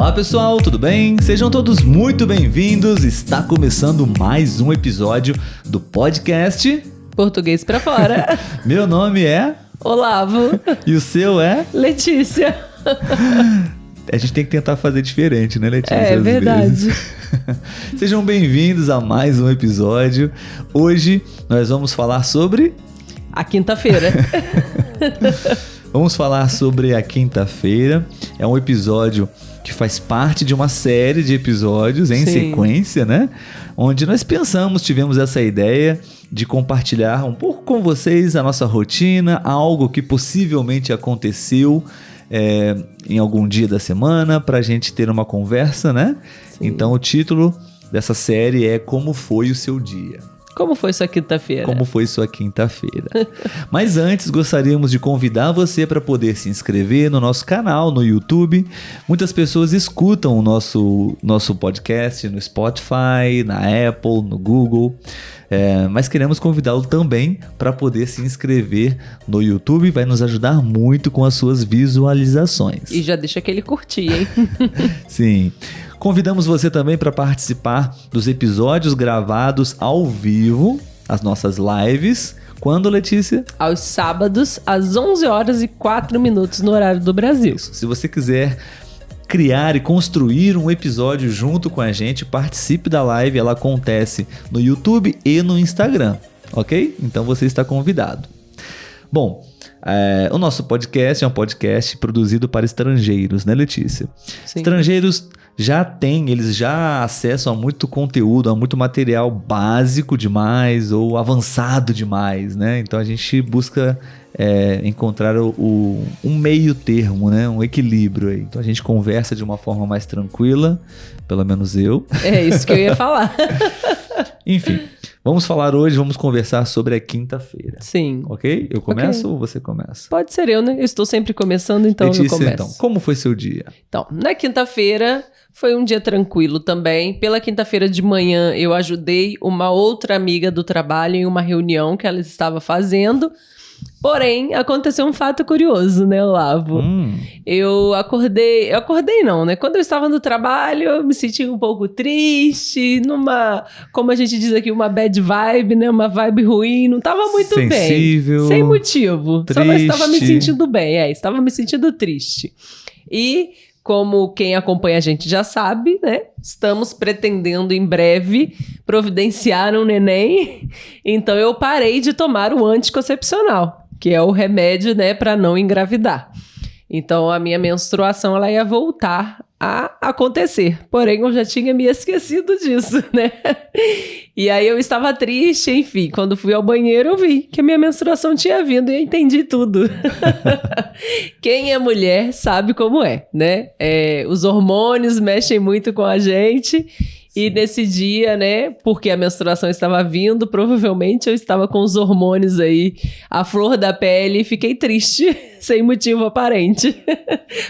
Olá pessoal, tudo bem? Sejam todos muito bem-vindos. Está começando mais um episódio do podcast Português pra Fora. Meu nome é Olavo. E o seu é Letícia. A gente tem que tentar fazer diferente, né, Letícia? É verdade. Sejam bem-vindos a mais um episódio. Hoje nós vamos falar sobre a quinta-feira. Vamos falar sobre a quinta-feira. É um episódio que faz parte de uma série de episódios em sequência, né? Onde nós tivemos essa ideia de compartilhar um pouco com vocês a nossa rotina, algo que possivelmente aconteceu em algum dia da semana, para a gente ter uma conversa, né? Sim. Então o título dessa série é Como Foi o Seu Dia? Como foi sua quinta-feira? Como foi sua quinta-feira? Mas antes, gostaríamos de convidar você para poder se inscrever no nosso canal no YouTube. Muitas pessoas escutam o nosso podcast no Spotify, na Apple, no Google. Mas queremos convidá-lo também para poder se inscrever no YouTube. Vai nos ajudar muito com as suas visualizações. E já deixa aquele curtir, hein? Sim. Convidamos você também para participar dos episódios gravados ao vivo, as nossas lives. Quando, Letícia? Aos sábados, às 11h04 no horário do Brasil. Isso. Se você quiser criar e construir um episódio junto com a gente, participe da live. Ela acontece no YouTube e no Instagram, ok? Então você está convidado. Bom, o nosso podcast é um podcast produzido para estrangeiros, né, Letícia? Sim. Estrangeiros eles já acessam a muito conteúdo, a muito material básico demais ou avançado demais, né? Então a gente busca encontrar um meio termo, né? Um equilíbrio aí. Então a gente conversa de uma forma mais tranquila, pelo menos eu. É isso que eu ia falar. Enfim, vamos conversar sobre a quinta-feira. Sim. Ok? Eu começo ou você começa? Pode ser eu, né? Eu estou sempre começando, então Letícia, eu começo. Então, como foi seu dia? Então, na quinta-feira foi um dia tranquilo também. Pela quinta-feira de manhã eu ajudei uma outra amiga do trabalho em uma reunião que ela estava fazendo. Porém, aconteceu um fato curioso, né, Olavo? Eu acordei não, né? Quando eu estava no trabalho, eu me senti um pouco triste, como a gente diz aqui, uma bad vibe, né? Uma vibe ruim, não estava muito sensível, bem. Sem motivo. Triste. Só não estava me sentindo bem, estava me sentindo triste. E como quem acompanha a gente já sabe, né? Estamos pretendendo em breve providenciar um neném. Então eu parei de tomar o anticoncepcional, que é o remédio, né, para não engravidar. Então a minha menstruação ela ia voltar a acontecer. Porém, eu já tinha me esquecido disso, né? E aí eu estava triste, enfim. Quando fui ao banheiro, eu vi que a minha menstruação tinha vindo e eu entendi tudo. Quem é mulher sabe como é, né? Os hormônios mexem muito com a gente. E nesse dia, né, porque a menstruação estava vindo, provavelmente eu estava com os hormônios aí à flor da pele e fiquei triste, sem motivo aparente.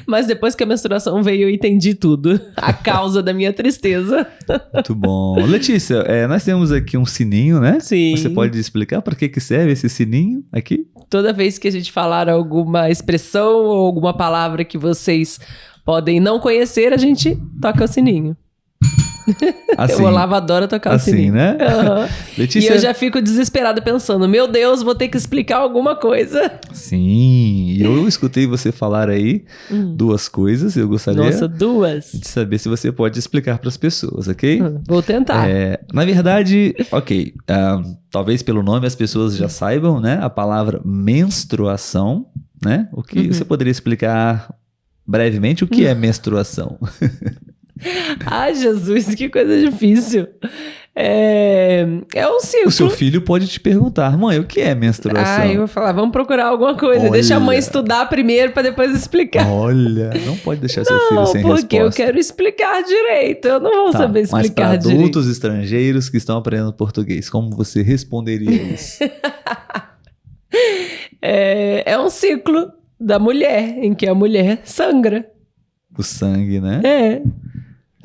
Mas depois que a menstruação veio, eu entendi tudo. A causa da minha tristeza. Muito bom. Letícia, nós temos aqui um sininho, né? Sim. Você pode explicar para que serve esse sininho aqui? Toda vez que a gente falar alguma expressão ou alguma palavra que vocês podem não conhecer, a gente toca o sininho. Assim, o Olavo adora tocar o sininho. Assim, né? Uhum. Letícia... E eu já fico desesperada pensando, meu Deus, vou ter que explicar alguma coisa. Sim, eu escutei você falar aí duas coisas, eu gostaria duas? de saber se você pode explicar para as pessoas, ok? Vou tentar. Na verdade, ok, talvez pelo nome as pessoas já saibam, né? A palavra menstruação, né? O que você poderia explicar brevemente o que é menstruação? Ai, Jesus, que coisa difícil. É um ciclo. O seu filho pode te perguntar, mãe, o que é menstruação? Eu vou falar, vamos procurar alguma coisa. Olha. Deixa a mãe estudar primeiro para depois explicar. Olha, não pode deixar seu filho sem resposta. Não, porque eu quero explicar direito. Eu não vou saber explicar mas para direito. adultos estrangeiros que estão aprendendo português, como você responderia isso? É um ciclo da mulher, em que a mulher sangra. O sangue, né?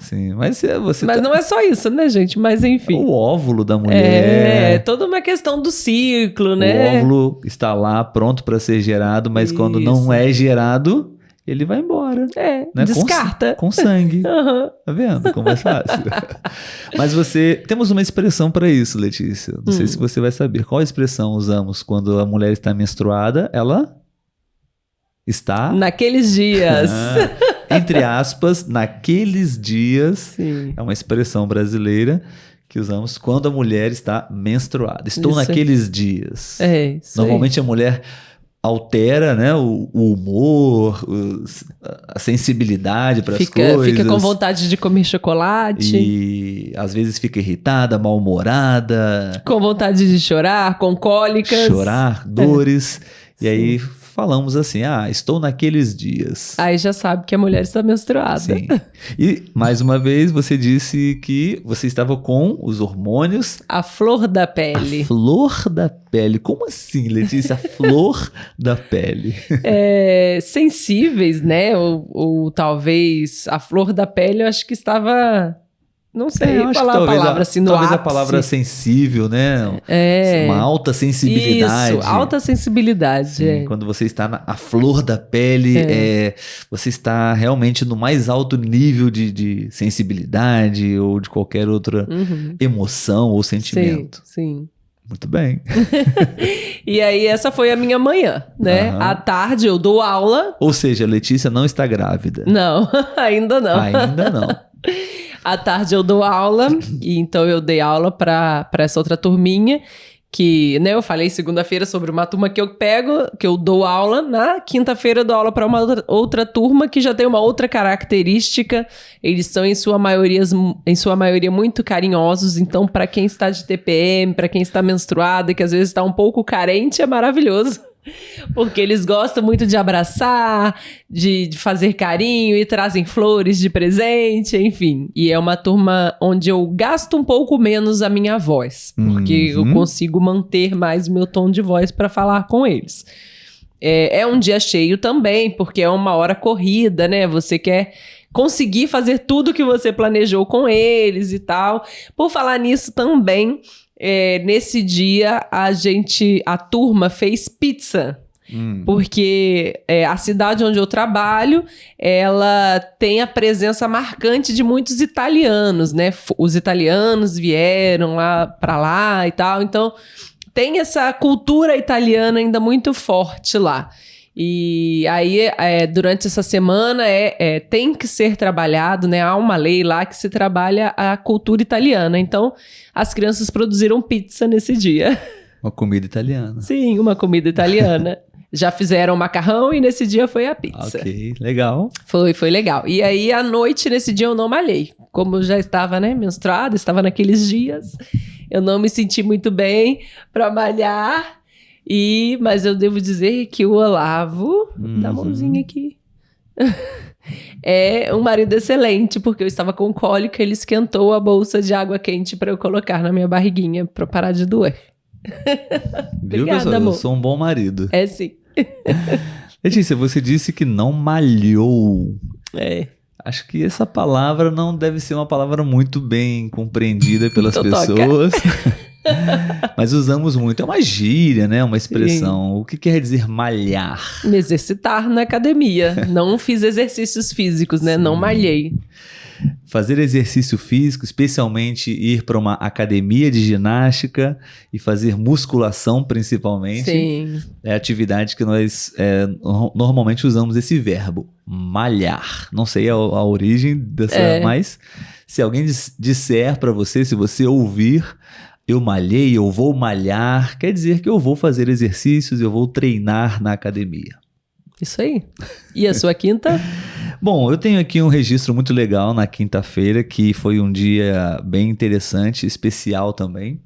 Sim, mas você não é só isso, né, gente? Mas enfim. O óvulo da mulher. É toda uma questão do ciclo, né? O óvulo está lá pronto para ser gerado, mas quando não é gerado, ele vai embora. Né? Descarta. Com sangue. Uhum. Tá vendo como é fácil? Mas temos uma expressão para isso, Letícia. Não sei se você vai saber. Qual expressão usamos quando a mulher está menstruada? Ela está... Naqueles dias. Entre aspas, naqueles dias. Sim. É uma expressão brasileira que usamos quando a mulher está menstruada. Estou Isso naqueles dias. Isso Normalmente a mulher altera, né, o humor, a sensibilidade para as coisas. Fica com vontade de comer chocolate. E às vezes fica irritada, mal-humorada. Com vontade de chorar, com cólicas. Chorar, dores. E aí falamos assim, estou naqueles dias. Aí já sabe que a mulher está menstruada. Sim. E, mais uma vez, você disse que você estava com os hormônios... A flor da pele. A flor da pele. Como assim, Letícia? A flor da pele. Sensíveis, né? Ou talvez a flor da pele, eu acho que estava... Não sei falar a palavra assim no talvez ápice. A palavra sensível, né? Uma alta sensibilidade. Isso, alta sensibilidade. Sim, quando você está na flor da pele, você está realmente no mais alto nível de sensibilidade ou de qualquer outra emoção ou sentimento. Sim. Muito bem. E aí essa foi a minha manhã, né? À tarde eu dou aula. Ou seja, a Letícia não está grávida. Não, ainda não. Ainda não. À tarde eu dou aula, e então eu dei aula para essa outra turminha, que, né, eu falei segunda-feira sobre uma turma que eu dou aula, na quinta-feira eu dou aula para uma outra turma que já tem uma outra característica, eles são em sua maioria muito carinhosos, então para quem está de TPM, para quem está menstruada, que às vezes está um pouco carente, é maravilhoso. Porque eles gostam muito de abraçar, de fazer carinho e trazem flores de presente, enfim. E é uma turma onde eu gasto um pouco menos a minha voz, porque eu consigo manter mais o meu tom de voz para falar com eles. É um dia cheio também, porque é uma hora corrida, né? Você quer conseguir fazer tudo que você planejou com eles e tal. Por falar nisso também... nesse dia a turma fez pizza, porque a cidade onde eu trabalho, ela tem a presença marcante de muitos italianos, né? Os italianos vieram para lá e tal, então tem essa cultura italiana ainda muito forte lá. E aí, durante essa semana, tem que ser trabalhado, né? Há uma lei lá que se trabalha a cultura italiana. Então, as crianças produziram pizza nesse dia. Uma comida italiana. Sim, uma comida italiana. Já fizeram macarrão e nesse dia foi a pizza. Ok, legal. Foi legal. E aí, à noite, nesse dia, eu não malhei. Como eu já estava, né, menstruada, estava naqueles dias, eu não me senti muito bem para malhar. Mas eu devo dizer que o Olavo, dá a mãozinha aqui, é um marido excelente, porque eu estava com cólica, ele esquentou a bolsa de água quente para eu colocar na minha barriguinha para parar de doer. Viu, Obrigada, pessoal? amor. Eu sou um bom marido. Sim. Letícia, você disse que não malhou. Acho que essa palavra não deve ser uma palavra muito bem compreendida pelas pessoas. Mas usamos muito. É uma gíria, né? Uma expressão. Sim. O que quer dizer malhar? Me exercitar na academia. Não fiz exercícios físicos, né? Sim. Não malhei. Fazer exercício físico, especialmente ir para uma academia de ginástica e fazer musculação, principalmente. Sim. É a atividade que nós normalmente usamos esse verbo, malhar. Não sei a origem dessa, mas se alguém disser para você, se você ouvir, eu malhei, eu vou malhar, quer dizer que eu vou fazer exercícios, eu vou treinar na academia. Isso aí. E a sua quinta? Bom, eu tenho aqui um registro muito legal na quinta-feira, que foi um dia bem interessante, especial também,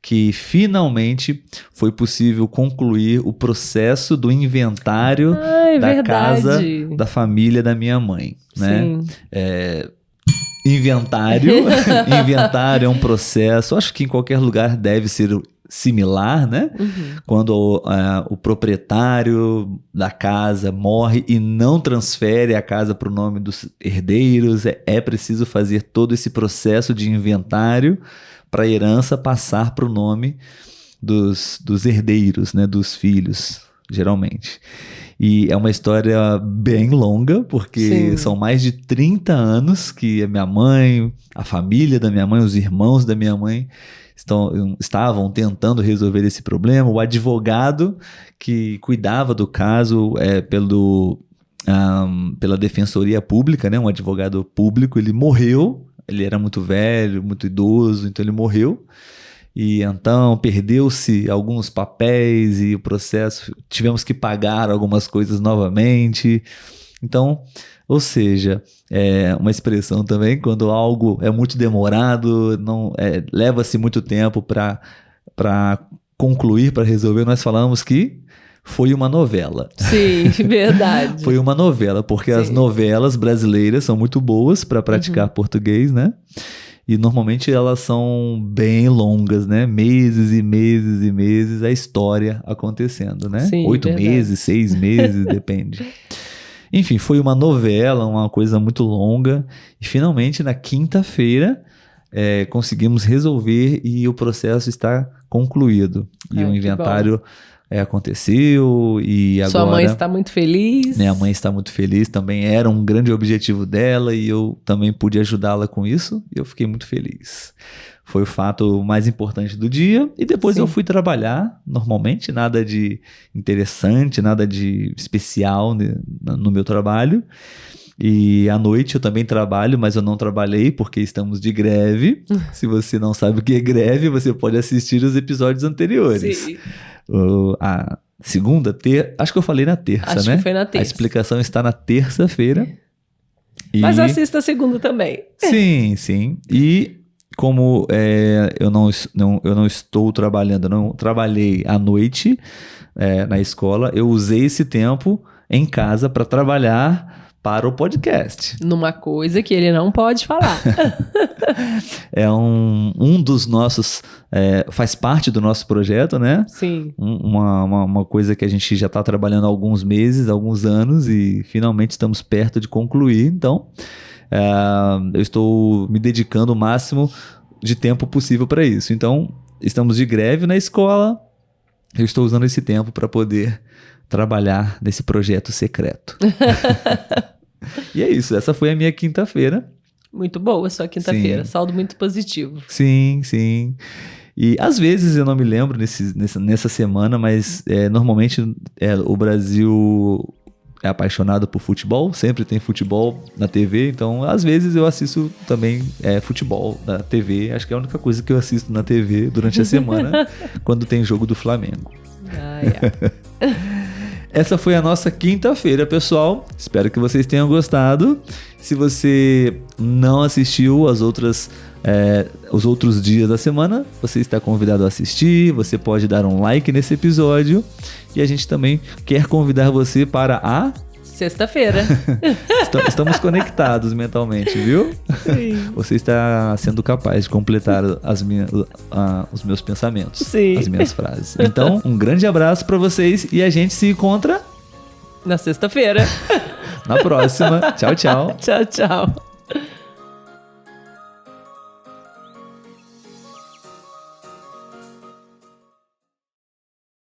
que finalmente foi possível concluir o processo do inventário da casa da família da minha mãe, né? Sim. Inventário é um processo, acho que em qualquer lugar deve ser similar, né? Quando o proprietário da casa morre e não transfere a casa para o nome dos herdeiros, é preciso fazer todo esse processo de inventário para a herança passar para o nome dos herdeiros, né? Dos filhos. geralmente. E é uma história bem longa, porque são mais de 30 anos que a minha mãe, a família da minha mãe, os irmãos da minha mãe estavam tentando resolver esse problema. O advogado que cuidava do caso pela Defensoria Pública, né? Um advogado público, ele morreu. Ele era muito velho, muito idoso, então ele morreu. E então perdeu-se alguns papéis e o processo, tivemos que pagar algumas coisas novamente. Então, ou seja, é uma expressão também, quando algo é muito demorado, leva-se muito tempo para concluir, para resolver, nós falamos que foi uma novela. Sim, verdade. Foi uma novela, porque as novelas brasileiras são muito boas para praticar português, né? E normalmente elas são bem longas, né? Meses e meses e meses a história acontecendo, né? Sim, 8 meses, 6 meses, depende. Enfim, foi uma novela, uma coisa muito longa. E finalmente, na quinta-feira, conseguimos resolver e o processo está concluído. E o inventário aconteceu e agora... Sua mãe está muito feliz. Minha mãe está muito feliz, também era um grande objetivo dela e eu também pude ajudá-la com isso e eu fiquei muito feliz. Foi o fato mais importante do dia e depois eu fui trabalhar normalmente, nada de interessante, nada de especial no meu trabalho. E à noite eu também trabalho, mas eu não trabalhei porque estamos de greve. Se você não sabe o que é greve, você pode assistir os episódios anteriores. Sim. A segunda, acho que eu falei na terça, né? Acho que foi na terça. A explicação está na terça-feira. Mas assista a segunda também. Sim, sim. E como eu não estou trabalhando, não trabalhei à noite na escola, eu usei esse tempo em casa para trabalhar para o podcast. Numa coisa que ele não pode falar. É um dos nossos... faz parte do nosso projeto, né? Sim. Uma coisa que a gente já está trabalhando há alguns meses, alguns anos e finalmente estamos perto de concluir. Então, eu estou me dedicando o máximo de tempo possível para isso. Então, estamos de greve na escola. Eu estou usando esse tempo para poder trabalhar nesse projeto secreto. E é isso, essa foi a minha quinta-feira. Muito boa a sua quinta-feira, Sim. saldo muito positivo. Sim, sim. E às vezes eu não me lembro nessa semana, mas normalmente o Brasil é apaixonado por futebol, sempre tem futebol na TV, então às vezes eu assisto também futebol na TV, acho que é a única coisa que eu assisto na TV durante a semana, quando tem jogo do Flamengo. Essa foi a nossa quinta-feira, pessoal. Espero que vocês tenham gostado. Se você não assistiu os outros dias da semana, você está convidado a assistir. Você pode dar um like nesse episódio. E a gente também quer convidar você para a... Sexta-feira. Estamos conectados mentalmente, viu? Sim. Você está sendo capaz de completar os meus pensamentos, Sim. As minhas frases. Então, um grande abraço para vocês e a gente se encontra na sexta-feira. Na próxima. Tchau, tchau. Tchau, tchau.